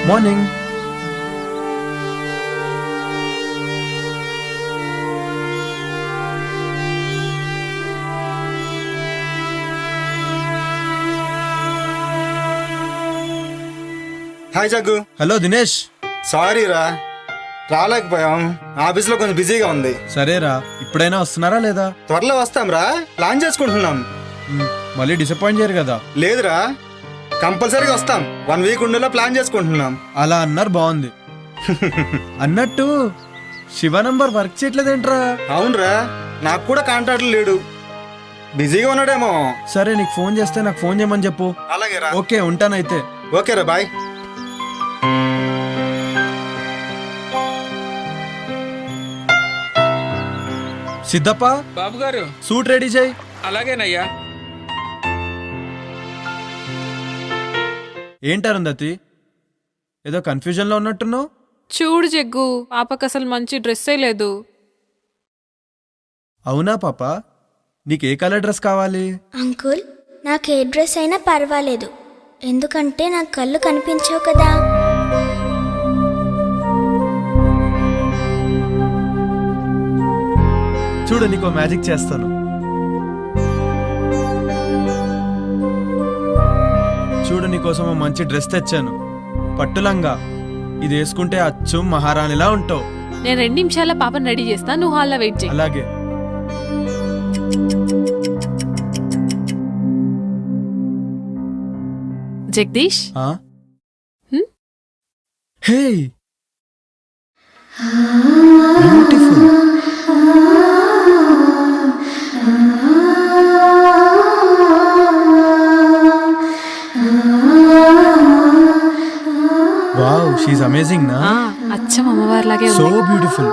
Morning. Hi Jaggu. Hello Dinesh. Sorry రా, రాలేకపోయాం. ఆఫీస్లో కొంచెం బిజీగా ఉంది. సరేరా, ఇప్పుడైనా వస్తున్నారా లేదా? త్వరలో వస్తాం రా, ప్లాన్ చేసుకుంటున్నాం. మళ్ళీ డిసప్పాయింట్ చేయరు కదా? లేదురా, కంపల్సరీగా వస్తాం. 1 వీక్ ఉండేలా ప్లాన్ చేసుకుంటున్నాం. అలా అన్నారు, బాగుంది. అన్నట్టు శివ నంబర్ వర్క్ చేయట్లేదేంట్రా? అవునరా, నాకు కూడా కాంటాక్ట్ లేడు, బిజీగా ఉన్నాడేమో. సరే, నీకు ఫోన్ చేస్తే నాకు ఫోన్ చేయమని చెప్పు. అలాగే రా. ఓకే, ఉంటానైతే. ఓకే రా, బాయ్. సిద్ధప్ప, బాబు గారు సూట్ రెడీ చేయి. అలాగేనయ్యా. ఏంటి అరుంధతి, ఏదో కన్ఫ్యూజన్ లో ఉన్నట్టున్నావు? చూడు జగ్గు, పాపకు అసలు మంచి డ్రెస్సే లేదు. అవునా పాప, నీకు ఏ కలర్ డ్రెస్ కావాలి? అంకుల్, నాకు ఏ డ్రెస్ అయినా పర్వాలేదు, ఎందుకంటే నాకు కళ్ళు కనిపించవు కదా. చూడు, నీకో మ్యాజిక్ చేస్తాను. చూడు, నీకోసం ఓ మంచి డ్రెస్ తెచ్చాను, పట్టులంగా. ఇది వేసుకుంటే అచ్చం మహారాణిలా ఉంటావు. నేను 2 నిమిషాల పాపను రెడీ చేస్తా, నువ్వు హాల్లో వెయిట్ చేయి. అలాగే. జగదీష్, హే, బ్యూటిఫుల్. వావ్, షీఈ్ అమేజింగ్ నా? అచ్చం అమ్మవారిలాగే సో ఉంది. బ్యూటిఫుల్.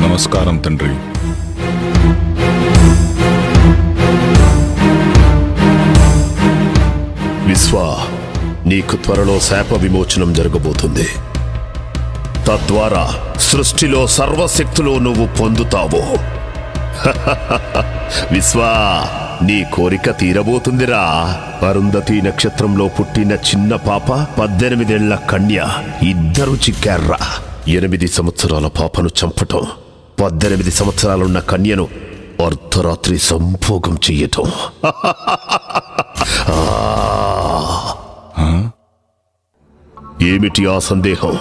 నమస్కారం తండ్రి. విశ్వ, నీకు త్వరలో శాప విమోచనం జరగబోతుంది. తద్వారా సృష్టిలో సర్వశక్తులు నువ్వు పొందుతావు. విశ్వ, నీ కోరిక తీరబోతుందిరా. అరుంధతి నక్షత్రంలో పుట్టిన చిన్న పాప, 18 ఏళ్ల కన్య, ఇద్దరు చిక్కార్రా. 8 సంవత్సరాల పాపను చంపటం, 18 సంవత్సరాలున్న కన్యను అర్ధరాత్రి సంభోగం చెయ్యటం. ఏమిటి ఆ సందేహం?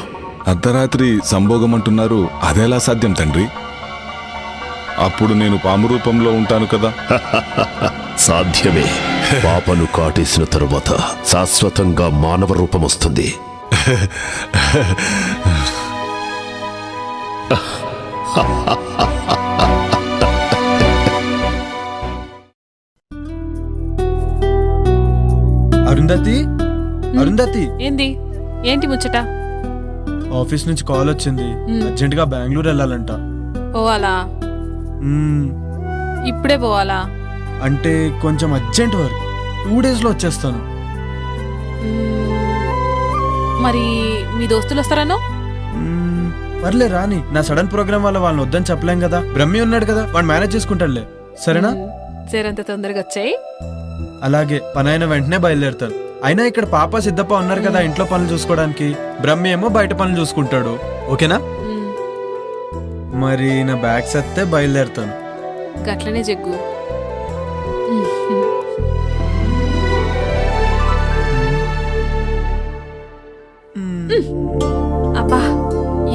అర్ధరాత్రి సంభోగం అంటున్నారు, అదెలా సాధ్యం తండ్రి? అప్పుడు నేను పాము రూపంలో ఉంటాను కదా. సాధ్యమే. పాపను కాటేసిన తరువాత శాశ్వతంగా మానవ రూపం వస్తుంది. అరుంధతి, అరుంధతి. ఏంటి ముచ్చట? ఆఫీస్ నుంచి కాల్ వచ్చింది, అర్జెంట్ గా బెంగళూరు వెళ్ళాలంట. పోవాలా? ఇప్పుడే పోవాలా? అంటే కొంచెం అర్జెంట్ వర్క్, 2 days లో వచ్చేస్తాను. మరి మీ దోస్తులు వస్తారనో? పర్లే రాని, నా సడన్ ప్రోగ్రామ్ వల్ల వాళ్ళని వద్దని చెప్పలేం కదా. బ్రహ్మి ఉన్నాడు కదా, వాడు మేనేజ్ చేసుకుంటాడులే. సరేనా? జరంత తొందరగా వచ్చాయి. అలాగే పని అయిన వెంటనే బయలుదేరుతాను. అయినా ఇక్కడ పాప సిద్ధప్ప ఉన్నారు కదా ఇంట్లో పనులు చూసుకోవడానికి. బ్రహ్మి ఏమో బయట పనులు చూసుకుంటాడు. ఓకేనా? మరి నా బ్యాగ్ సత్తే బయలుదేరుతాను. గట్లనే జగ్గు. అబ్బా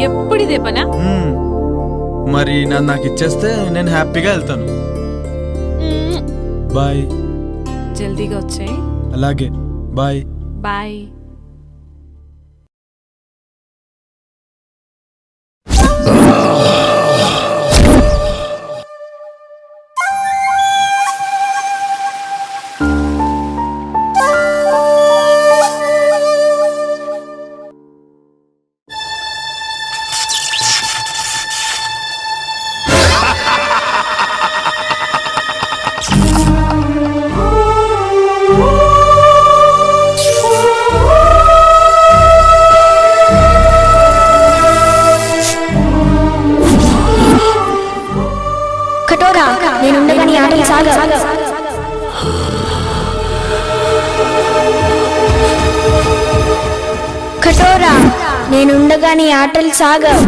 ఎప్పుడు ఇదే పనా? మరి నాకు ఇచ్చేస్తే నేను హ్యాపీగా వెళ్తాను. బాయ్. జల్దీగా వచ్చాయి. అలాగే బాయ్. బాయ్. కఠోరా నేనుండగా నీ ఆటలు సాగవు. కఠోరా నేనుండగా నీ ఆటలు సాగవు.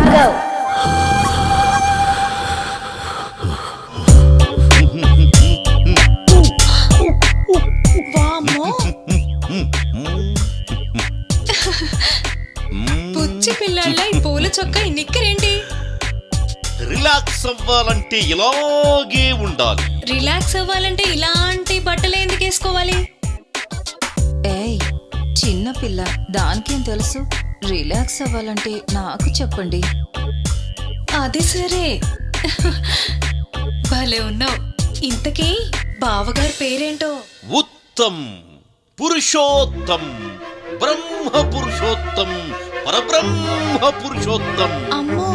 పుచ్చి పిల్లల ఈ పూల చొక్క ఈ నిక్కరేంటి? రిలాక్స్ అవ్వాలంటే ఇలాగే ఉండాలి. రిలాక్స్ అవ్వాలంటే ఇలాంటి బట్టలు ఎందుకు వేసుకోవాలి? ఏయ్ చిన్న పిల్ల, దానికేం తెలుసు? రిలాక్స్ అవ్వాలంటే నాకు చెప్పండి. అది సరే, భలే ఉన్నావు. ఇంతకీ బావగారి పేరేంటో? ఉత్తమ్, పురుషోత్తం, బ్రహ్మ పురుషోత్తం, పరబ్రహ్మ పురుషోత్తం. అమ్మో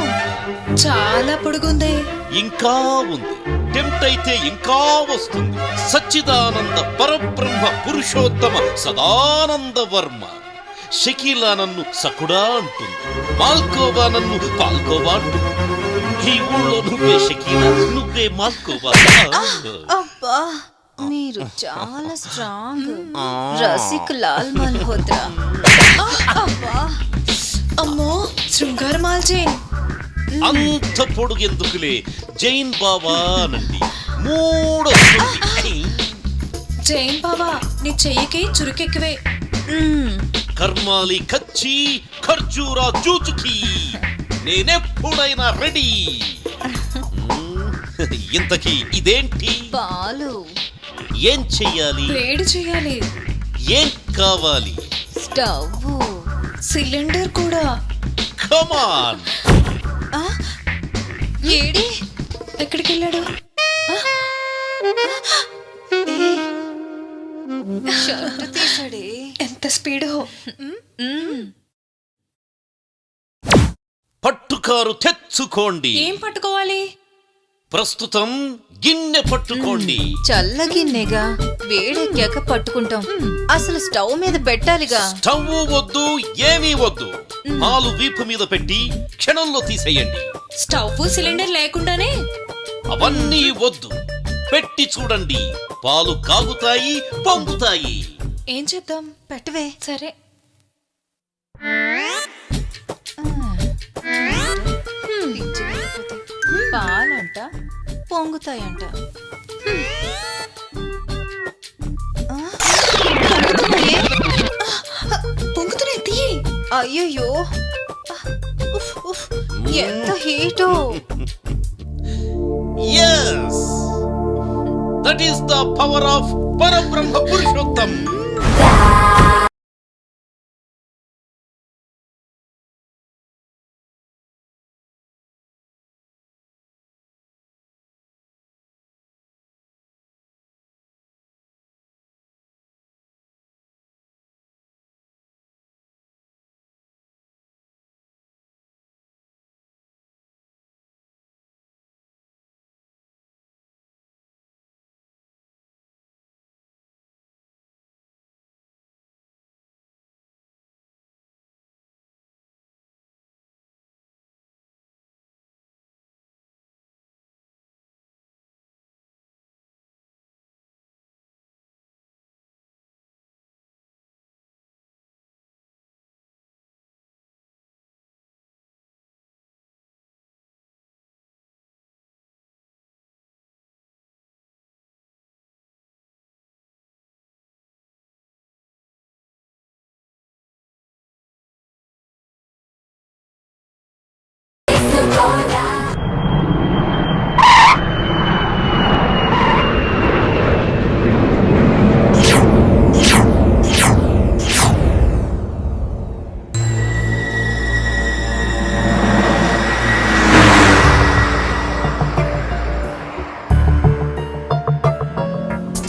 చాలా పొడుగుంది. ఇంకా ఉంది, టెంప్ట్ అయితే ఇంకా వస్తుంది. సచ్చిదానంద పరబ్రహ్మ పురుషోత్తమ సదానంద వర్మ. షకీలా నన్ను సకుడా అంటుంది, మాల్కోవా నన్ను పాల్కోవా అంటుంది. ఈ ఊళ్ళో నువ్వే షకీలా, నువ్వే మాల్కోవా. అబ్బా మీరు చాలా స్ట్రాంగ్. రసిక్ లాల్ మల్హోత్రా. అబ్బా అమ్మో శృంగార మాల్చేన్. అంత పొడుగెందుకులే, జైన్ బాబా నండి. మూడొస్తుంది. జైన్ బావా నీ చెయ్యికి చురుకెక్కువే. కర్మాలి కచ్చి ఖర్జూరా జూచుకి, నేనెప్పుడైనా రెడీ. ఇంతకీ ఇదేంటి? పాలు. ఏం చెయ్యాలి? వేడి చెయ్యాలి. ఏం కావాలి? స్టవ్. సిలిండర్ కూడా. కమాన్. ఏడి ఎక్కడికి వెళ్ళాడు? షర్ట్ తీసాడే. ఎంత స్పీడో. పట్టుకారు తెచ్చుకోండి. ఏం పట్టుకోవాలి? ప్రస్తుతం గిన్నె పట్టుకోండి. చల్లగిన్నెగా, వేడెక్కాక పట్టుకుంటాం. అసలు స్టవ్ మీద పెట్టాలిగా. స్టవ్ వద్దు, ఏమీ వద్దు. పాలు వీపు మీద పెట్టి క్షణంలో తీసేయండి. స్టవ్ సిలిండర్ లేకుండానే? అవన్నీ వద్దు, పెట్టి చూడండి. పాలు కాగుతాయి, పొంగుతాయి. ఏం చేద్దాం? పెట్టవే. సరే. పాలంట పొంగుతాయంట. పొంగుతున్నాయి, తీయి. అయ్యయ్యో ఎంత హీటో. Yes, that is the power of Parabrahma Purushottam.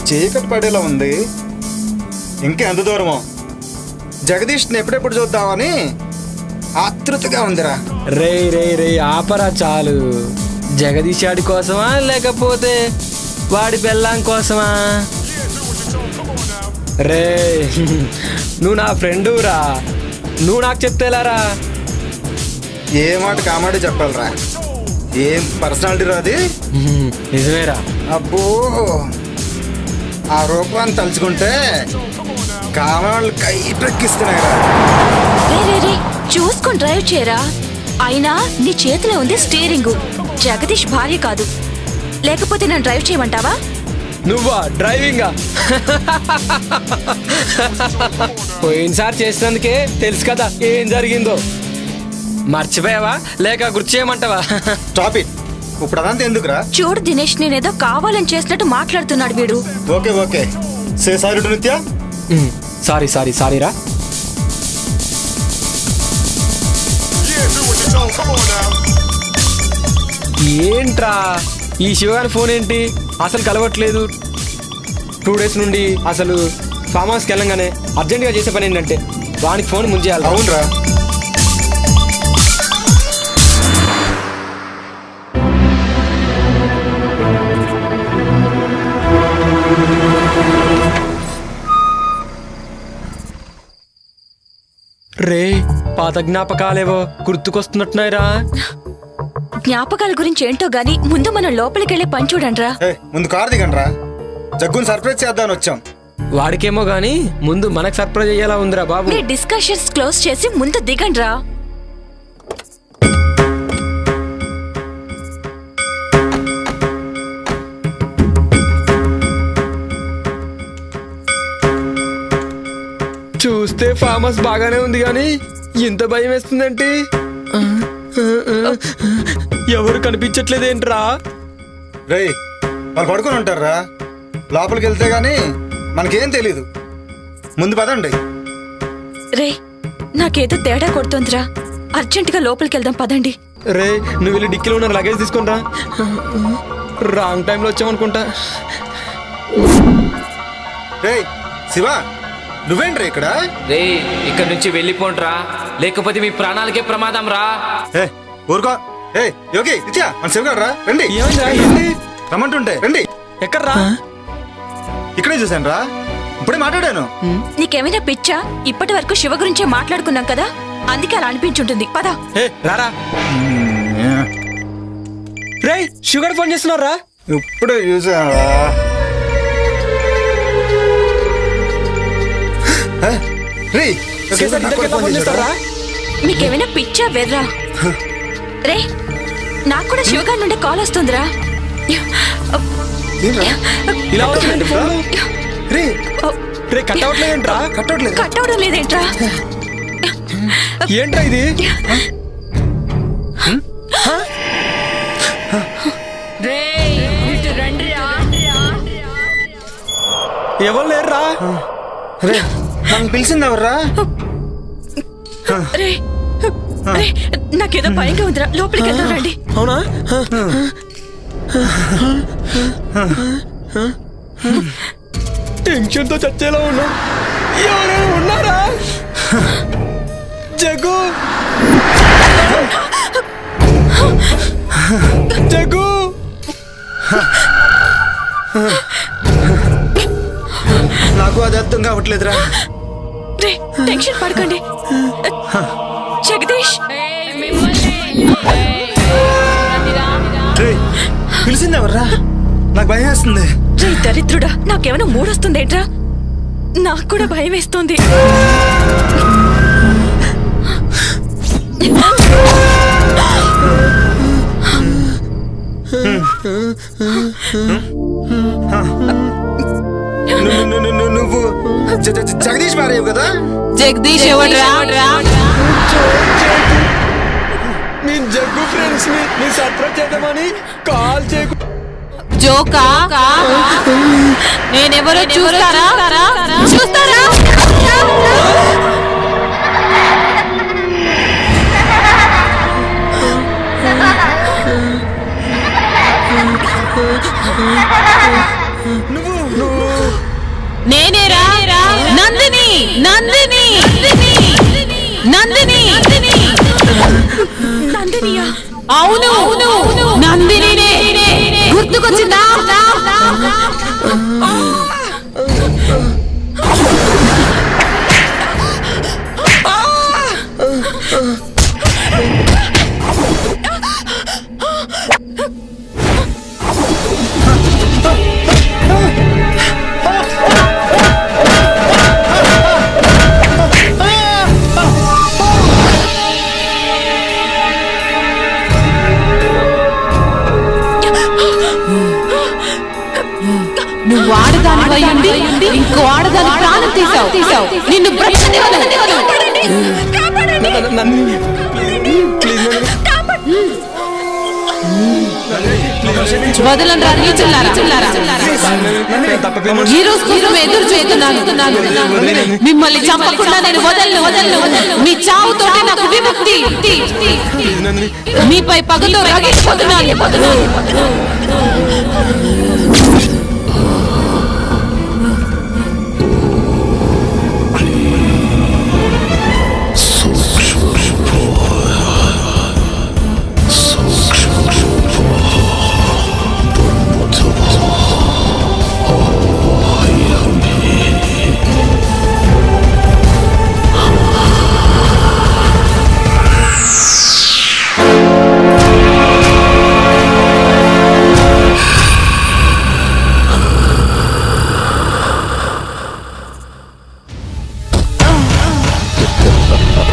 చీకటి పడేలా ఉంది. ఇంకా ఎంత దూరమో? జగదీష్ని ఎప్పుడెప్పుడు చూద్దామని ఆతృతగా ఉందిరా. రే రే రే ఆపరా చాలు. జగదీష్ ఆడి కోసమా లేకపోతే వాడి పెళ్ళాం కోసమా? రే నువ్వు నా ఫ్రెండు రా, నువ్వు నాకు చెప్తేలారా? ఏ మాట కామాడి చెప్పాలరా. ఏం పర్సనాలిటీ రాది. నిజమేరా. అబ్బో ఆ రూపాన్ని తలుచుకుంటే కామాళ్ళు కై ప్రక్కిస్తున్నాయిరా. రే చూసుకొని డ్రైవ్ చేయరా. అయినా నీ చేతిలో ఉంది స్టీరింగ్, జగదీష్ భార్య కాదు. లేకపోతే నన్ను డ్రైవ్ చేయమంటావా? నువ్వా డ్రైవింగా? పోయినసారి చేసినందుకే తెలుసు కదా ఏం జరిగిందో. మర్చిపోయావా లేక గుర్తు చేయమంటావా? Stop it. ఇప్పుడు అదంతా ఎందుకురా? చూడు దినేష్, నేనేదో కావాలని చేసినట్టు మాట్లాడుతున్నాడు వీడు. Okay okay say sorry to నిత్య. సారీరా. ఏంట్రా ఈ శివగారి ఫోన్ ఏంటి అసలు కలవట్లేదు? 2 days నుండి అసలు ఫామ్ హౌస్కి వెళ్ళంగానే అర్జెంటుగా చేసే పని ఏంటంటే వానికి ఫోన్ ముంచేయాలి. అవునరా. రే పాత జ్ఞాపకాలేవో గుర్తుకొస్తున్నట్టున్నాయిరా. జ్ఞాపకాల గురించి ఏంటో గాని ముందు మనం లోపలికెళ్ళి పని చూడండిరా. ముందు కారు దిగండ్రా. జగ్గుని సర్ప్రైజ్ చేద్దామని వచ్చాం. వాడికేమో గాని ముందు మనకు సర్ప్రైజ్ అయ్యేలా ఉందిరా బాబు. మీ డిస్కషన్స్ క్లోజ్ చేసి ముందు దిగండిరా. చూస్తే ఫామ్ హౌస్ బాగానే ఉంది కానీ ఇంత భయం వేస్తుందంటే ఎవరు కనిపించట్లేదేంట్రా? రే వాళ్ళు పడుకొని ఉంటారా. లోపలికి వెళ్తే గానీ మనకేం తెలీదు. ముందు పదండి. రే నాకేదో తేడా కొడుతోందిరా. అర్జెంటుగా లోపలికి వెళ్దాం పదండి. రే నువ్వు వెళ్ళి డిక్కీలో ఉన్న లగేజ్ తీసుకుంటా. రాంగ్ టైంలో వచ్చామనుకుంటా. రే శివ నువ్వేంట్రా ఇక్కడ? రే ఇక్కడ నుంచి వెళ్ళిపోండ్రా, లేకపోతే మీ ప్రాణాలకే ప్రమాదం రా. ఊరుకో. యోగి నిత్య మన శివగాడు రా. రండి. రమ్మంటుంటే రండి. ఎక్కడ్రా? ఇక్కడే చూశాను రా. ఇప్పుడే మాట్లాడాను. నీకేమైనా పిచ్చా? ఇప్పటి వరకు శివ గురించే మాట్లాడుకున్నాం కదా, అందుకే అలా అనిపించుంటుంది. పదా రారా. రే షుగర్ ఫోన్ చేస్తున్నారా? ఇప్పుడే చూసాను. మీకేమైనా పిచ్చా వెర్రా? రే నాకు కూడా శివగారి నుండి కాల్ వస్తుందిరా. ఇలా వచ్చిందండి ఫోన్. రే కట్ అవట్లేదేంట్రా? కట్ అవడం లేదేంట్రా? ఏంట్రా ఇది? ఎవరు లేరురా? నన్ను పిలిచింది ఎవర్రా? రే నాకేదో భయంగా ఉందిరా, లోపలికి వెళ్దాం రండి. అవునా? టెన్షన్తో చచ్చేలా ఉన్నా. ఎవరైనా ఉన్నారా? జగ్గు జగ్గు నాకు అది అర్థం కావట్లేదురా. రే టెన్షన్ పడకండి. జగదీష్ పిలిచింది ఎవర్రా? నాకు భయం వేస్తుంది. రే దరిద్రుడా, నాకేమైనా మూడొస్తుందేంట్రా? నాకు కూడా భయం వేస్తుంది. నువ్వు జగదీష్ భార్య కదా? జగదీష్ ఎవడ్రా? నేను జగ్గు ఫ్రెండ్స్ ని సర్ప్రైజ్ చేద్దామని కాల్ చేయకు. జోకా నేనెవరో చూస్తారా చూస్తారా నేనేరా నందిని నందిని నందిని నందినియా అవును నందినినే గుర్తుకొచ్చిందా నువ్వు ఆడదాని వయ్యుండి ఇంకో ఆడదాని ప్రాణం తీసావు నిన్ను వదలని రా నీచులారా. ఈ రోజు కోసం ఎదురు చూస్తున్నాను. మిమ్మల్ని చంపకుండా నేను వదలను. మీ చావుతోటి నాకు విముక్తి. మీపై పగతో రగిలిపోతున్నాను.